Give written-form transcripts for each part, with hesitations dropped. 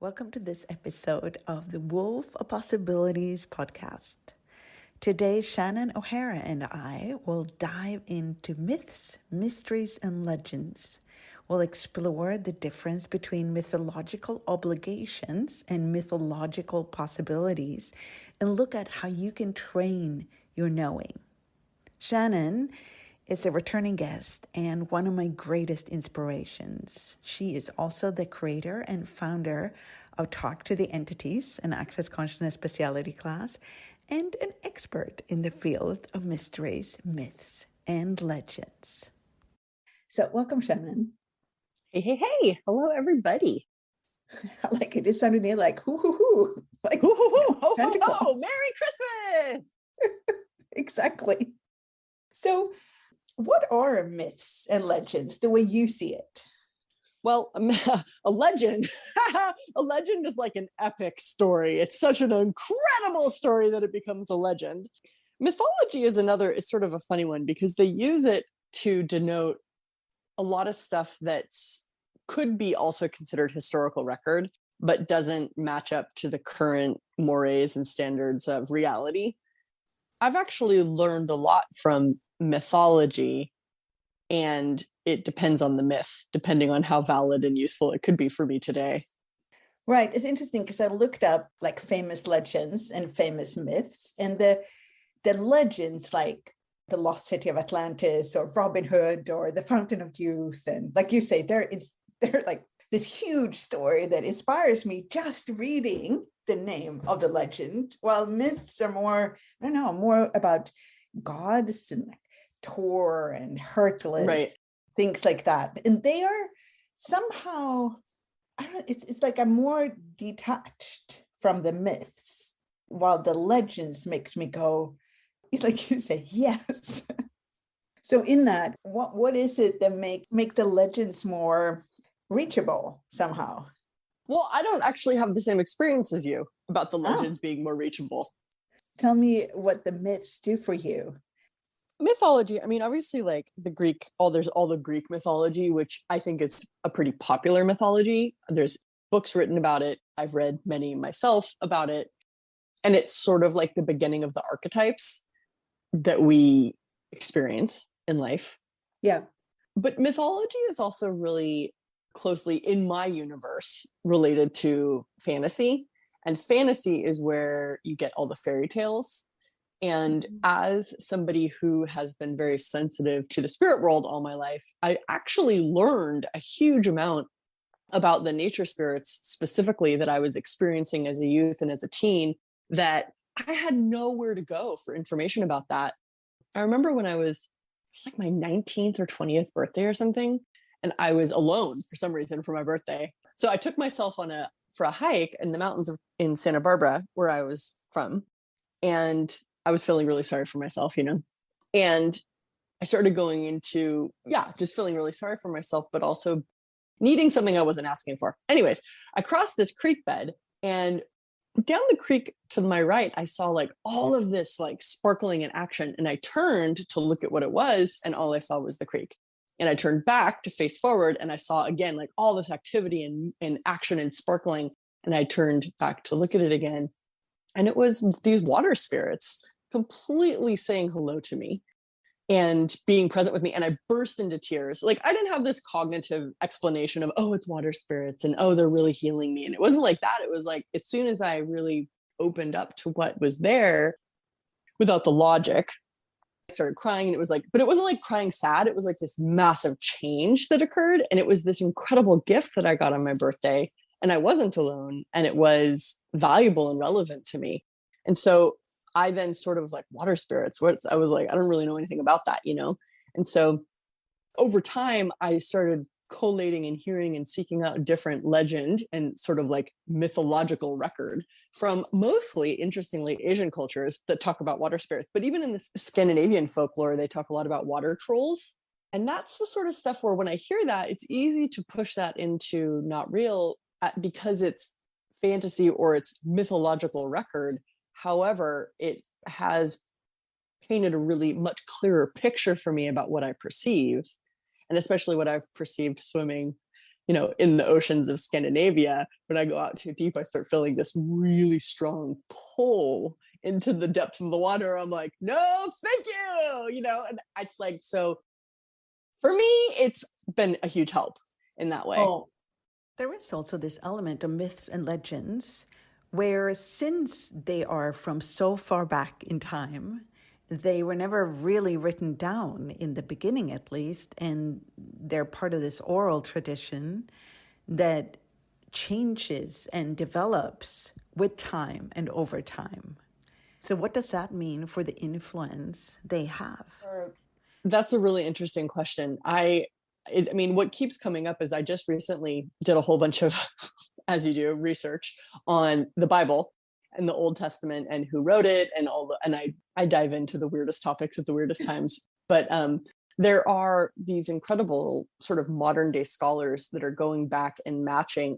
Welcome to this episode of the Wolf of Possibilities podcast. Today, Shannon O'Hara and I will dive into myths, mysteries, and legends. We'll explore the difference between mythological obligations and mythological possibilities and look at how you can train your knowing. Shannon is a returning guest and one of my greatest inspirations. She is also the creator and founder of Talk to the Entities, an Access Consciousness specialty class, and an expert in the field of mysteries, myths, and legends. So welcome, Shannon. Hey. Hello, everybody. I like it. It sounded near like, hoo, hoo, hoo. Like, Hoo, hoo, hoo, ho, Santa ho, ho. Claus. Merry Christmas. Exactly. So what are myths and legends the way you see it? Well, a legend, a legend is like an epic story. It's such an incredible story that it becomes a legend. Mythology is it's sort of a funny one because they use it to denote a lot of stuff that could be also considered historical record, but doesn't match up to the current mores and standards of reality. I've actually learned a lot from mythology, and it depends on the myth, depending on how valid and useful it could be for me today. Right. It's interesting because I looked up like famous legends and famous myths, and the legends like the lost city of Atlantis or Robin Hood or the Fountain of Youth, and like you say, they're like this huge story that inspires me just reading the name of the legend, while myths are more, I don't know, more about gods and Thor and Hercules, Right. things like that. And they are somehow, I don't know, it's like I'm more detached from the myths, while the legends makes me go, it's like you say, yes. So in that, what is it that make the legends more reachable somehow? Well, I don't actually have the same experience as you about the legends being more reachable. Tell me what the myths do for you. Mythology, I mean, obviously, like the Greek, there's all the Greek mythology, which I think is a pretty popular mythology. There's books written about it. I've read many myself about it. And it's sort of like the beginning of the archetypes that we experience in life. Yeah. But mythology is also really closely, in my universe, related to fantasy. And fantasy is where you get all the fairy tales. And as somebody who has been very sensitive to the spirit world all my life, I actually learned a huge amount about the nature spirits specifically that I was experiencing as a youth and as a teen, that I had nowhere to go for information about that. I remember when it was like my 19th or 20th birthday or something, and I was alone for some reason for my birthday. So I took myself for a hike in the mountains in Santa Barbara, where I was from. And I was feeling really sorry for myself, and I started going into, just feeling really sorry for myself, but also needing something I wasn't asking for. Anyways, I crossed this creek bed, and down the creek to my right, I saw like all of this like sparkling in action. And I turned to look at what it was, and all I saw was the creek. And I turned back to face forward, and I saw again like all this activity and action and sparkling. And I turned back to look at it again. And it was these water spirits completely saying hello to me and being present with me. And I burst into tears. Like, I didn't have this cognitive explanation of, oh, it's water spirits and, oh, they're really healing me. And it wasn't like that. It was like, as soon as I really opened up to what was there without the logic, I started crying. And it was like, but it wasn't like crying sad. It was like this massive change that occurred. And it was this incredible gift that I got on my birthday. And I wasn't alone, and it was valuable and relevant to me. And so I then sort of was like, water spirits, I was like, I don't really know anything about that, And so over time, I started collating and hearing and seeking out different legend and sort of like mythological record from mostly, interestingly, Asian cultures that talk about water spirits. But even in the Scandinavian folklore, they talk a lot about water trolls. And that's the sort of stuff where when I hear that, it's easy to push that into not real, because it's fantasy or it's mythological record. However, it has painted a really much clearer picture for me about what I perceive, and especially what I've perceived swimming, in the oceans of Scandinavia, when I go out too deep, I start feeling this really strong pull into the depth of the water. I'm like, no, thank you, and it's like, so for me, it's been a huge help in that way. Oh, there is also this element of myths and legends where, since they are from so far back in time, they were never really written down in the beginning, at least, and they're part of this oral tradition that changes and develops with time and over time. So what does that mean for the influence they have? That's a really interesting question. What keeps coming up is I just recently did a whole bunch of, as you do, research on the Bible and the Old Testament and who wrote it and I dive into the weirdest topics at the weirdest times. But there are these incredible sort of modern day scholars that are going back and matching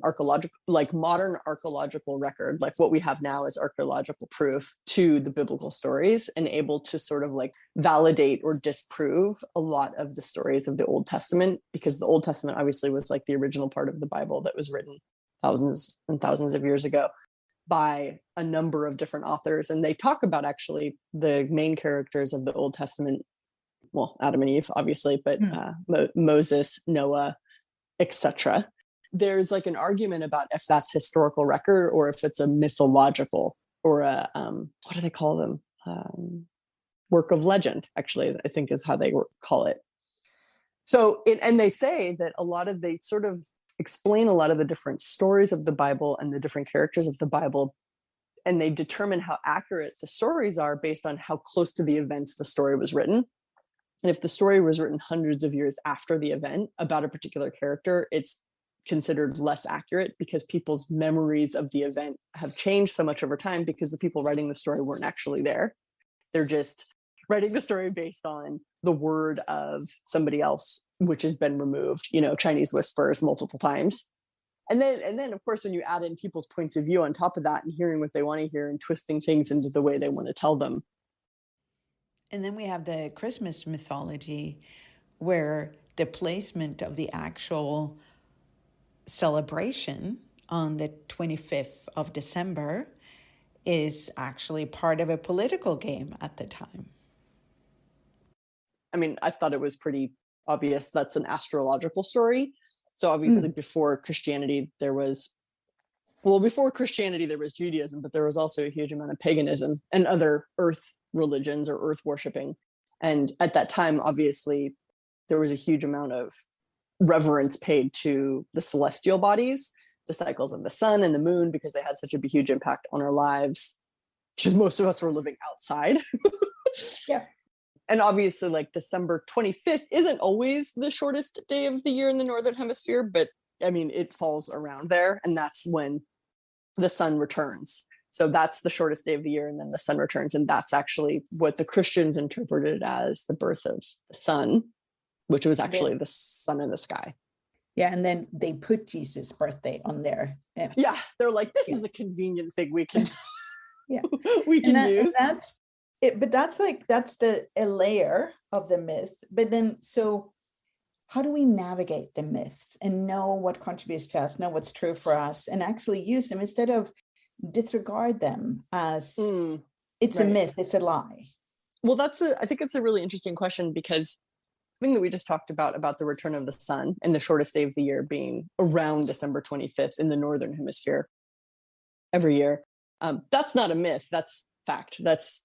modern archaeological record, like what we have now as archaeological proof, to the biblical stories, and able to sort of like validate or disprove a lot of the stories of the Old Testament, because the Old Testament obviously was like the original part of the Bible that was written thousands and thousands of years ago by a number of different authors. And they talk about actually the main characters of the Old Testament, well, Adam and Eve, obviously, but Moses, Noah, etc. There's like an argument about if that's historical record or if it's a mythological or a, what do they call them? Work of legend, actually, I think is how they call it. So, and they say that they sort of explain a lot of the different stories of the Bible and the different characters of the Bible, and they determine how accurate the stories are based on how close to the events the story was written. And if the story was written hundreds of years after the event about a particular character, it's considered less accurate because people's memories of the event have changed so much over time because the people writing the story weren't actually there. They're just writing the story based on the word of somebody else, which has been removed, Chinese whispers multiple times. And then, of course, when you add in people's points of view on top of that and hearing what they want to hear and twisting things into the way they want to tell them. And then we have the Christmas mythology, where the placement of the actual celebration on the 25th of December is actually part of a political game at the time. I mean, I thought it was pretty obvious that's an astrological story. So obviously before Christianity, there was Judaism, but there was also a huge amount of paganism and other earth religions or earth worshiping. And at that time, obviously, there was a huge amount of reverence paid to the celestial bodies, the cycles of the sun and the moon, because they had such a huge impact on our lives, because most of us were living outside. Yeah. And obviously, like December 25th isn't always the shortest day of the year in the Northern Hemisphere, but I mean, it falls around there. And that's when the sun returns. So that's the shortest day of the year, and then the sun returns. And that's actually what the Christians interpreted as the birth of the sun, which was actually the sun in the sky. Yeah, and then they put Jesus' birthday on there. Yeah, they're like, this is a convenient thing we can use. But that's a layer of the myth. But then, so how do we navigate the myths and know what contributes to us, know what's true for us, and actually use them instead of disregard them as it's a myth, it's a lie? Well, I think it's a really interesting question, because the thing that we just talked about the return of the sun and the shortest day of the year being around December 25th in the Northern Hemisphere every year, that's not a myth, that's fact. That's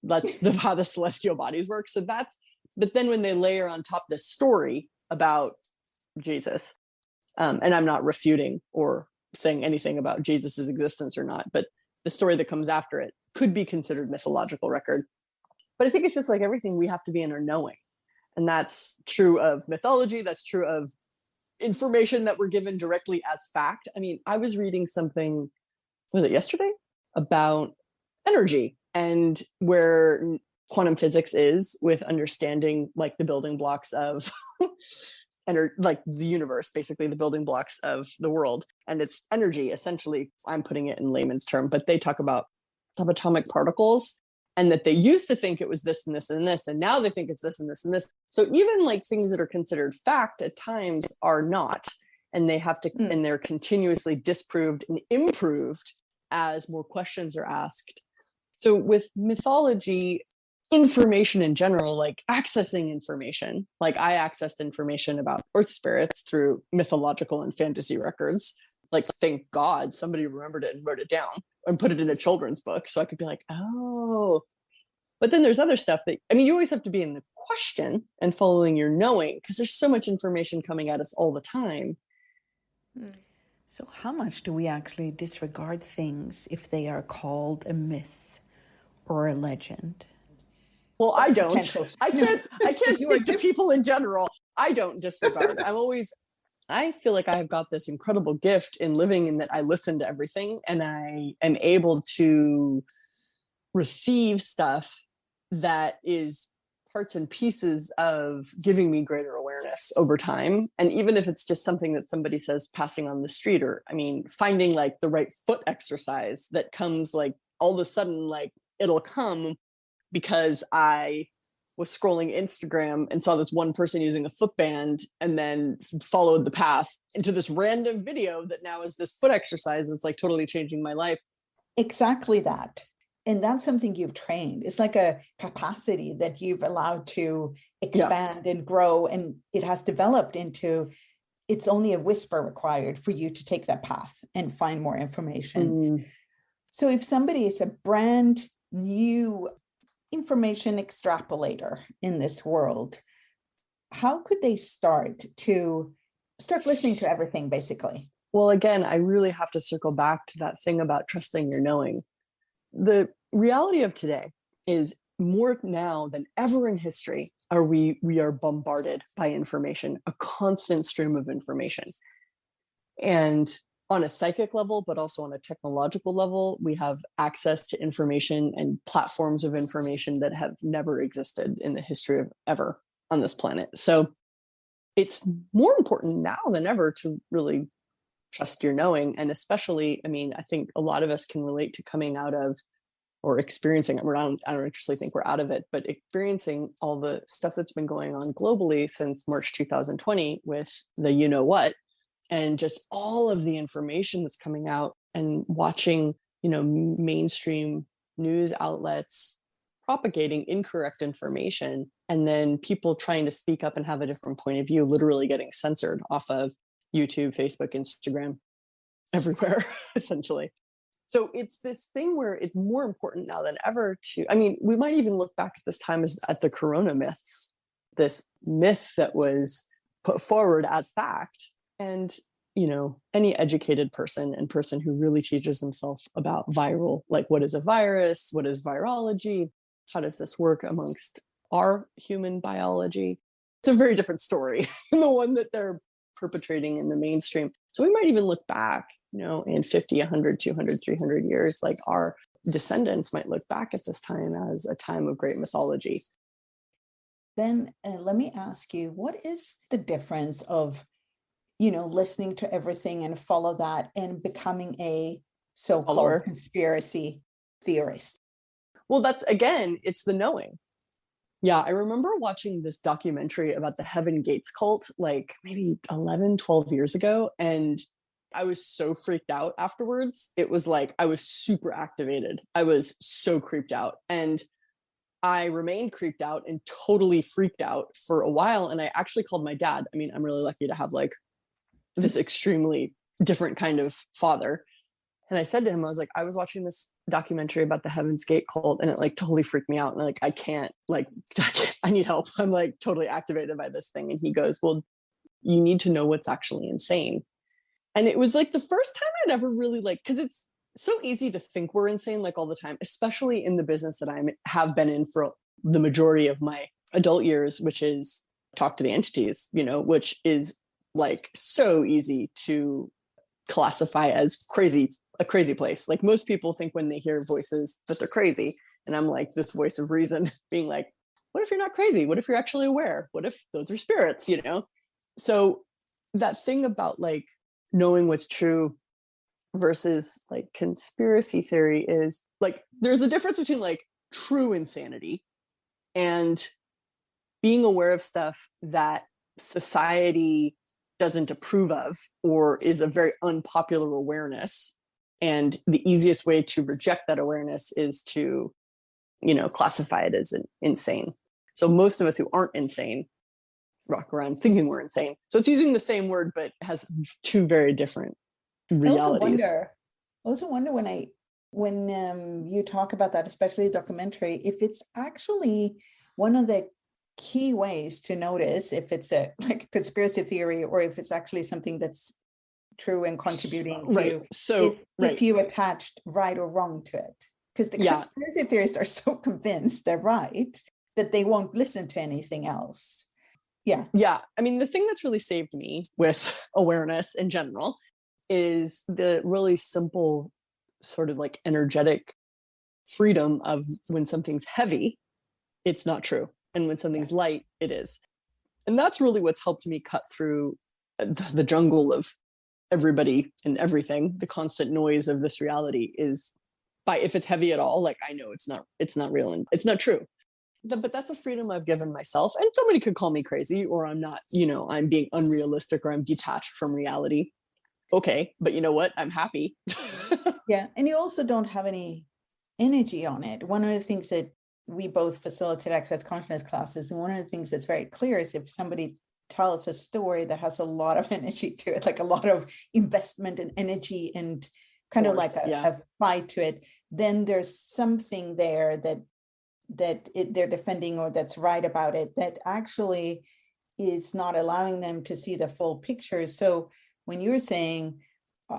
how the celestial bodies work. So but then when they layer on top this story about Jesus, and I'm not refuting or saying anything about Jesus's existence or not, but the story that comes after it could be considered mythological record. But I think it's just like everything, we have to be in our knowing. And that's true of mythology. That's true of information that we're given directly as fact. I mean, I was reading something, was it yesterday, about energy and where quantum physics is with understanding like the building blocks of like the universe, basically the building blocks of the world. And it's energy, essentially. I'm putting it in layman's term, but they talk about subatomic particles, and that they used to think it was this and this and this, and now they think it's this and this and this. So even like things that are considered fact at times are not. and and they're continuously disproved and improved as more questions are asked. So with mythology, information in general, like accessing information, like I accessed information about earth spirits through mythological and fantasy records. Like, thank God somebody remembered it and wrote it down and put it in a children's book. So I could be like, oh, but then there's other stuff that, I mean, you always have to be in the question and following your knowing, because there's so much information coming at us all the time. So how much do we actually disregard things if they are called a myth or a legend? Well, I don't. I can't speak to people in general. I don't disregard. I feel like I have got this incredible gift in living in that I listen to everything, and I am able to receive stuff that is parts and pieces of giving me greater awareness over time. And even if it's just something that somebody says passing on the street, or, I mean, finding like the right foot exercise that comes like all of a sudden, like it'll come because I was scrolling Instagram and saw this one person using a foot band, and then followed the path into this random video that now is this foot exercise that's like totally changing my life. Exactly that. And that's something you've trained. It's like a capacity that you've allowed to expand and grow, and it has developed into, it's only a whisper required for you to take that path and find more information. So if somebody is a brand new information extrapolator in this world, how could they start listening to everything, basically? Well, again, I really have to circle back to that thing about trusting your knowing. The reality of today is, more now than ever in history, we are bombarded by information, a constant stream of information. And on a psychic level, but also on a technological level, we have access to information and platforms of information that have never existed in the history of ever on this planet. So it's more important now than ever to really trust your knowing. And especially, I mean, I think a lot of us can relate to coming out of, or experiencing it. I don't actually think we're out of it, but experiencing all the stuff that's been going on globally since March 2020 with the you know what, and just all of the information that's coming out, and watching, mainstream news outlets propagating incorrect information, and then people trying to speak up and have a different point of view literally getting censored off of YouTube, Facebook, Instagram, everywhere, essentially. So it's this thing where it's more important now than ever we might even look back at this time as at the corona myths, this myth that was put forward as fact. And, any educated person who really teaches themselves about like what is a virus, what is virology, how does this work amongst our human biology? It's a very different story than the one that they're perpetrating in the mainstream. So we might even look back, in 50, 100, 200, 300 years, like our descendants might look back at this time as a time of great mythology. Then let me ask you, what is the difference of, listening to everything and follow that, and becoming a so-called conspiracy theorist? Well, it's the knowing. Yeah, I remember watching this documentary about the Heaven Gates cult, like maybe 11, 12 years ago. And I was so freaked out afterwards. It was like, I was super activated. I was so creeped out. And I remained creeped out and totally freaked out for a while. And I actually called my dad. I mean, I'm really lucky to have like this extremely different kind of father. And I said to him, I was like, I was watching this documentary about the Heaven's Gate cult, and it like totally freaked me out. And like, I need help. I'm like totally activated by this thing. And he goes, well, you need to know what's actually insane. And it was like the first time I'd ever really because it's so easy to think we're insane like all the time, especially in the business that I have been in for the majority of my adult years, which is talk to the entities, which is like so easy to classify as a crazy place. Like most people think when they hear voices that they're crazy. And I'm like this voice of reason being like, what if you're not crazy? What if you're actually aware? What if those are spirits, So that thing about like knowing what's true versus like conspiracy theory is like, there's a difference between like true insanity and being aware of stuff that society doesn't approve of or is a very unpopular awareness. And the easiest way to reject that awareness is to, classify it as insane. So most of us who aren't insane rock around thinking we're insane. So it's using the same word, but has two very different realities. I also wonder when you talk about that, especially a documentary, if it's actually one of the key ways to notice if it's a conspiracy theory or if it's actually something that's true and contributing right. to So if you attached right or wrong to it. Because the conspiracy theorists are so convinced they're right that they won't listen to anything else. Yeah. I mean, the thing that's really saved me with awareness in general is the really simple sort of like energetic freedom of when something's heavy, it's not true. And when something's light, it is. And that's really what's helped me cut through the jungle of everybody and everything. The constant noise of this reality is if it's heavy at all, like I know it's not real and it's not true. But that's a freedom I've given myself. And somebody could call me crazy or I'm not, I'm being unrealistic or I'm detached from reality. Okay. But you know what? I'm happy. Yeah. And you also don't have any energy on it. One of the things that we both facilitate access consciousness classes, and one of the things that's very clear is if somebody tells a story that has a lot of energy to it, like a lot of investment and energy and kind of like a fight to it, then there's something there that they're defending or that's right about it that actually is not allowing them to see the full picture. So when you're saying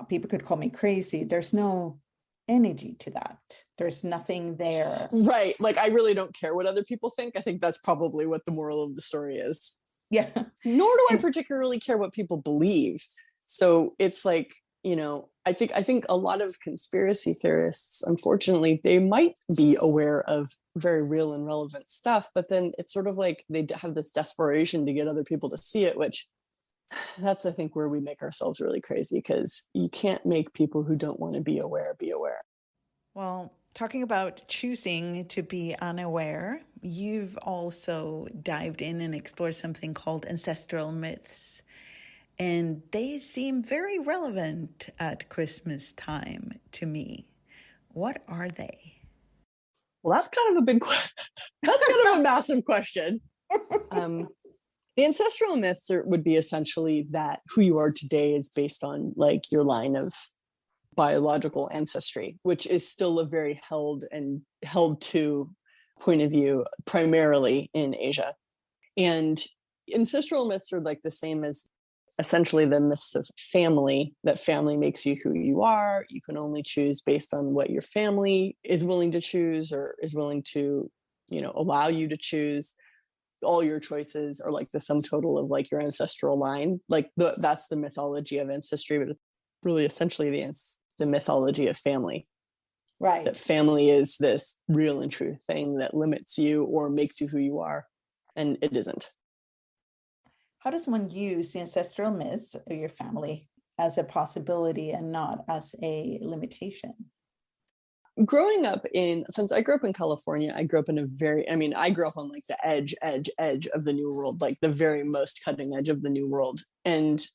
people could call me crazy, there's no energy to that. There's nothing there. Right. Like I really don't care what other people think. I think that's probably what the moral of the story is. Yeah. Nor do I particularly care what people believe. So it's like, I think a lot of conspiracy theorists, unfortunately, they might be aware of very real and relevant stuff, but then it's sort of like they have this desperation to get other people to see it, which that's, I think, where we make ourselves really crazy because you can't make people who don't want to be aware be aware. Well, talking about choosing to be unaware, you've also dived in and explored something called ancestral myths. And they seem very relevant at Christmas time to me. What are they? Well, that's kind of a big question. That's kind of a massive question. The ancestral myths would be essentially that who you are today is based on like your line of biological ancestry, which is still a very held to point of view, primarily in Asia. And ancestral myths are like the same as essentially the myths of family, that family makes you who you are. You can only choose based on what your family is willing to choose or is willing to, allow you to choose. All your choices are like the sum total of like your ancestral line. Like that's the mythology of ancestry, but it's really essentially the mythology of family. Right. That family is this real and true thing that limits you or makes you who you are. And it isn't. How does one use the ancestral myths of your family as a possibility and not as a limitation? Since I grew up in California, I grew up in I grew up on like the edge of the New World, like the very most cutting edge of the New World. And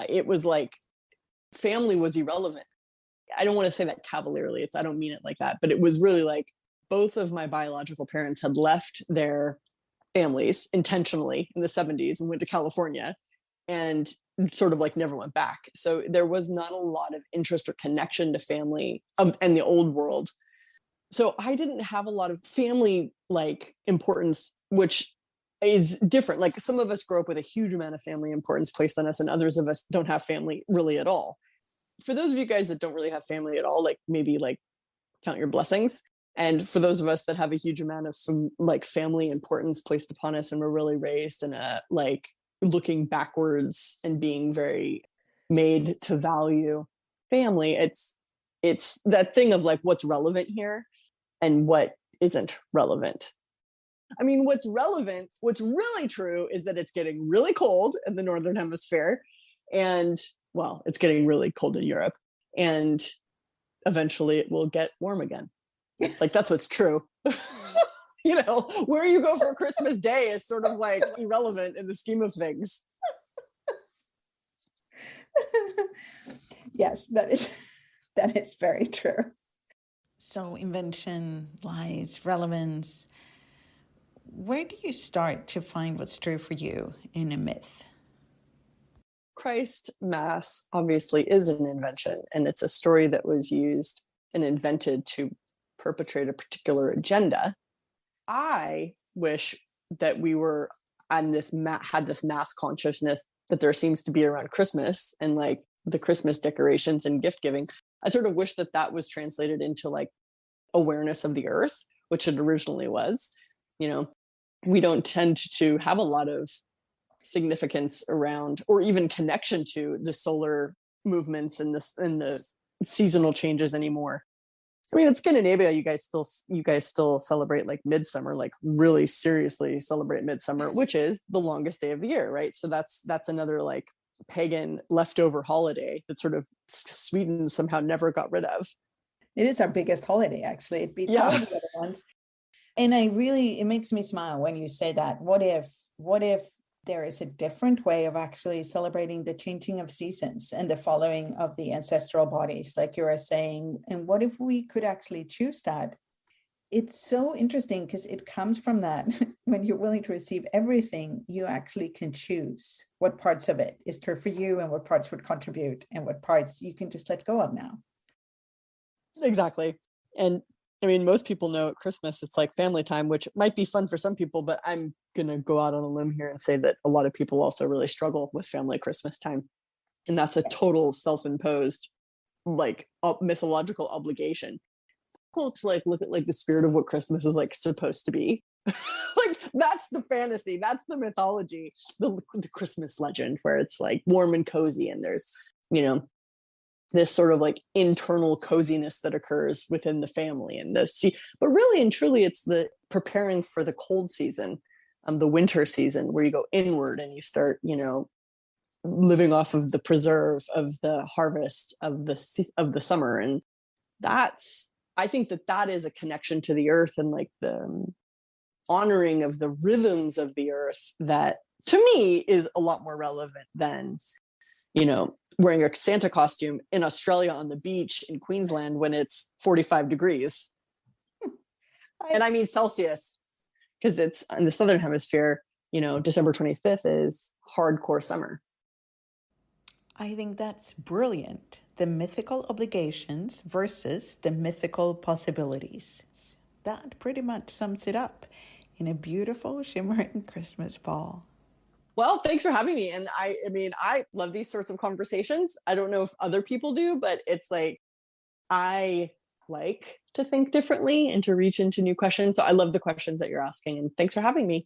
it was like family was irrelevant. I don't want to say that cavalierly. I don't mean it like that, but it was really like both of my biological parents had left their families intentionally in the 70s and went to California and sort of like never went back. So there was not a lot of interest or connection to family and the old world. So I didn't have a lot of family like importance, which is different. Like some of us grow up with a huge amount of family importance placed on us and others of us don't have family really at all. For those of you guys that don't really have family at all, like maybe like count your blessings. And for those of us that have a huge amount of family importance placed upon us and we're really raised in a like looking backwards and being very made to value family, it's that thing of like what's relevant here and what isn't relevant. I mean, what's relevant, what's really true is that it's getting really cold in the Northern Hemisphere and well, it's getting really cold in Europe and eventually it will get warm again. Like that's what's true. Where you go for Christmas Day is sort of like irrelevant in the scheme of things. Yes, that is very true. So invention, lies, relevance. Where do you start to find what's true for you in a myth? Christ Mass obviously is an invention, and it's a story that was used and invented to perpetrate a particular agenda. I wish that we were on this had this mass consciousness that there seems to be around Christmas and like the Christmas decorations and gift giving. I sort of wish that that was translated into like awareness of the earth, which it originally was. You know, we don't tend to have a lot of significance around or even connection to the solar movements and the seasonal changes anymore. I mean, in Scandinavia, you guys still celebrate like midsummer, like really seriously celebrate midsummer, which is the longest day of the year, right? So that's another like pagan leftover holiday that sort of Sweden somehow never got rid of. It is our biggest holiday, actually. It beats all the other ones. And it makes me smile when you say that. What if there is a different way of actually celebrating the changing of seasons and the following of the ancestral bodies, like you are saying? And what if we could actually choose that? It's so interesting because it comes from that. When you're willing to receive everything, you actually can choose what parts of it is true for you and what parts would contribute and what parts you can just let go of now. Exactly. And I mean, most people know at Christmas, it's like family time, which might be fun for some people, but I'm going to go out on a limb here and say that a lot of people also really struggle with family Christmas time. And that's a total self-imposed, like mythological obligation. It's cool to like look at like the spirit of what Christmas is like supposed to be. Like that's the fantasy, that's the mythology, the Christmas legend where it's like warm and cozy and there's, you know, this sort of like internal coziness that occurs within the family and but really and truly it's the preparing for the cold season, the winter season, where you go inward and you start, you know, living off of the preserve of the harvest of the summer. And I think that is a connection to the earth and like the honoring of the rhythms of the earth that to me is a lot more relevant than, you know, wearing a Santa costume in Australia on the beach in Queensland when it's 45 degrees. And I mean Celsius, because it's in the Southern Hemisphere, you know, December 25th is hardcore summer. I think that's brilliant. The mythical obligations versus the mythical possibilities. That pretty much sums it up in a beautiful, shimmering Christmas ball. Well, thanks for having me. And I mean, I love these sorts of conversations. I don't know if other people do, but it's like, I like to think differently and to reach into new questions. So I love the questions that you're asking, and thanks for having me.